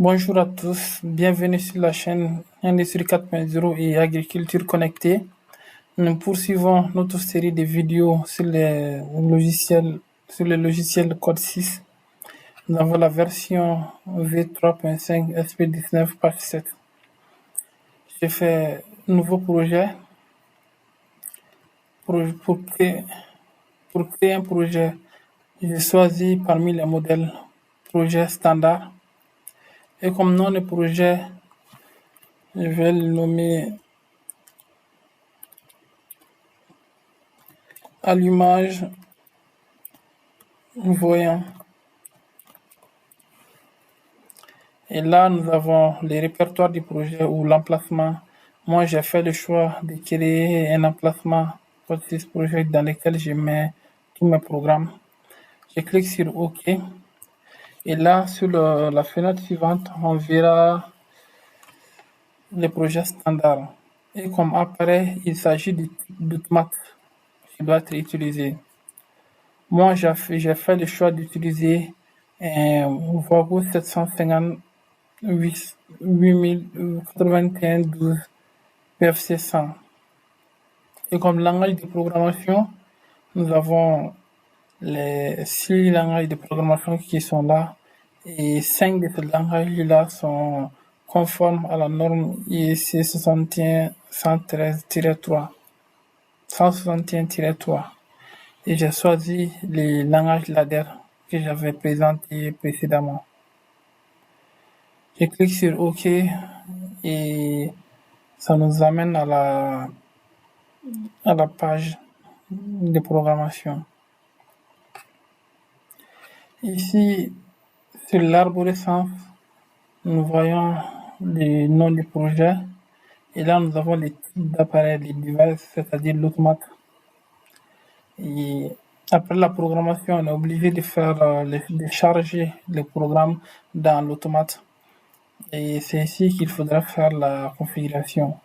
Bonjour à tous, bienvenue sur la chaîne Industrie 4.0 et Agriculture connectée. Nous poursuivons notre série de vidéos sur le logiciel Code 6. Nous avons la version V3.5 SP19 page 7. J'ai fait un nouveau projet pour créer un projet. J'ai choisi parmi les modèles projet standard et comme nom de projet, je vais le nommer allumage voyant. Et là, nous avons les répertoires du projet ou l'emplacement. Moi, j'ai fait le choix de créer un emplacement pour ce projet dans lequel je mets tous mes programmes. Je clique sur OK. Et là, sur la fenêtre suivante, on verra le projet standard. Et comme apparaît, il s'agit d'automate qui doit être utilisé. Moi, j'ai fait le choix d'utiliser un Vogo 750 8081 12 PFC 100. Et comme langage de programmation, nous avons les 6 langages de programmation qui sont là et 5 de ces langages-là sont conformes à la norme IEC 61-113-3. 161-3. Et j'ai choisi les langages ladder que j'avais présentés précédemment. Je clique sur OK et ça nous amène à la page de programmation. Ici, sur l'arborescence, nous voyons les noms du projet et là nous avons les types d'appareils, les devices, c'est-à-dire l'automate. Et après la programmation, on est obligé de de charger le programme dans l'automate. Et c'est ici qu'il faudra faire la configuration.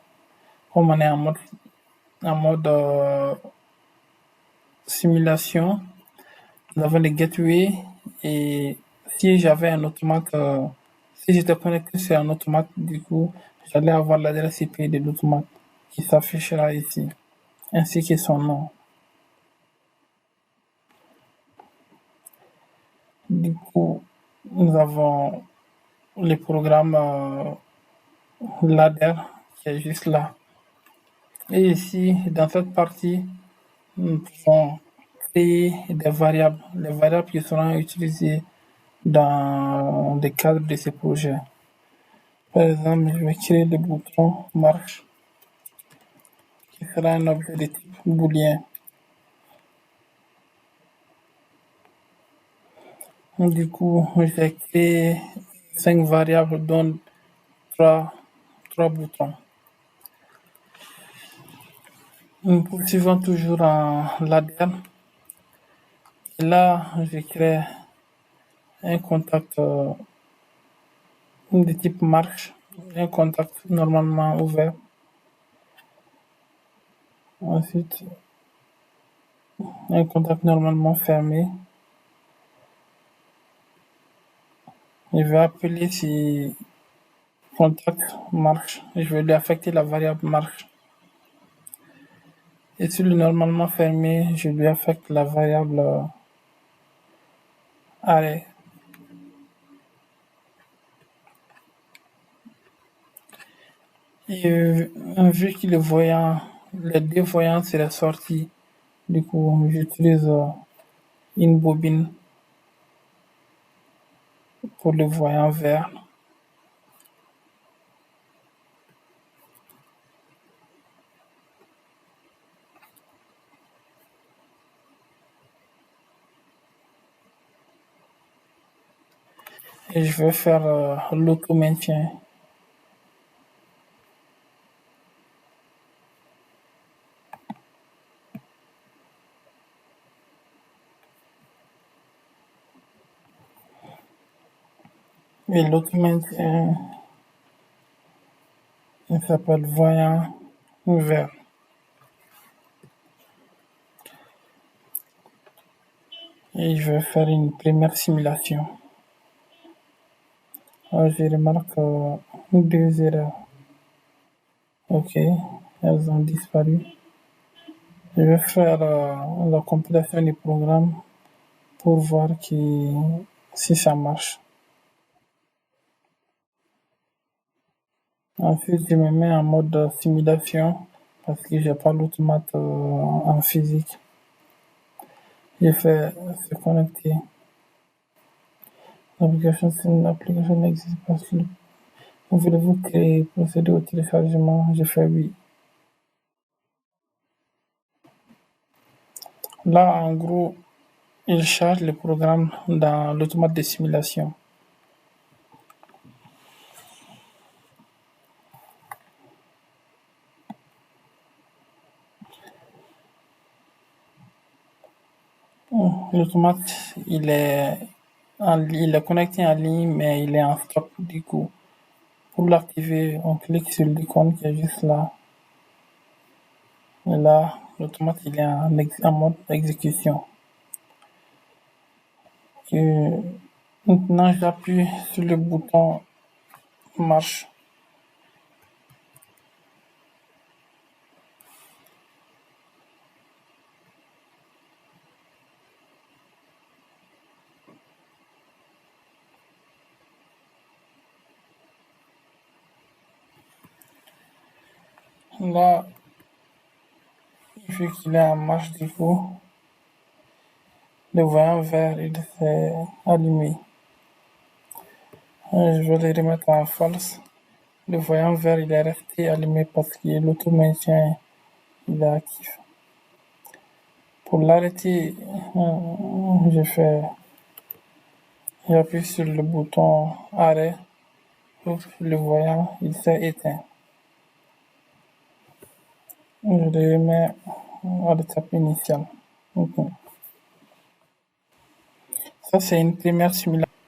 Comme on est en mode simulation, nous avons les gateways et si j'avais un automate, si j'étais connecté sur un automate, du coup, j'allais avoir l'adresse IP de l'automate qui s'affichera ici, ainsi que son nom. Du coup, nous avons le programme ladder qui est juste là. Et ici, dans cette partie, nous pouvons créer des variables, les variables qui seront utilisées dans le cadre de ce projet. Par exemple, je vais créer le bouton marche qui sera un objet de type booléen. Du coup, j'ai créé 5 variables dont 3 boutons. Nous poursuivons toujours en ladder. Et là, je crée un contact de type marche, un contact normalement ouvert. Ensuite, un contact normalement fermé. Je vais appeler si contact marche. Je vais lui affecter la variable marche. Et sur le normalement fermé, je lui affecte la variable arrêt. Et vu que les deux voyants seraient sortis, du coup, j'utilise une bobine pour le voyant vert. Et je vais faire l'auto-maintien. Et l'auto-maintien, il s'appelle voyant vert. Et je vais faire une première simulation. Je remarque deux erreurs. Ok, elles ont disparu. Je vais faire la compilation du programme pour voir si ça marche. Ensuite, je me mets en mode simulation parce que j'ai pas l'automate en physique. Je fais se connecter. L'application n'existe pas. Voulez-vous créer, procéder au téléchargement? Je fais oui. Là, en gros, il charge le programme dans l'automate de simulation. L'automate, il est connecté en ligne, mais il est en stop du coup. Pour l'activer, on clique sur l'icône qui est juste là. Et là, l'automate, il est en mode exécution. Et maintenant, j'appuie sur le bouton marche. Là, vu qu'il est en marche du coup, le voyant vert, il s'est allumé. Je vais le remettre en false. Le voyant vert, il est resté allumé parce que l'auto-maintien, il est actif. Pour l'arrêter, j'appuie sur le bouton arrêt. Le voyant, il s'est éteint. Je le remets à l'étape initiale. Ok. Ça, c'est une première simulation.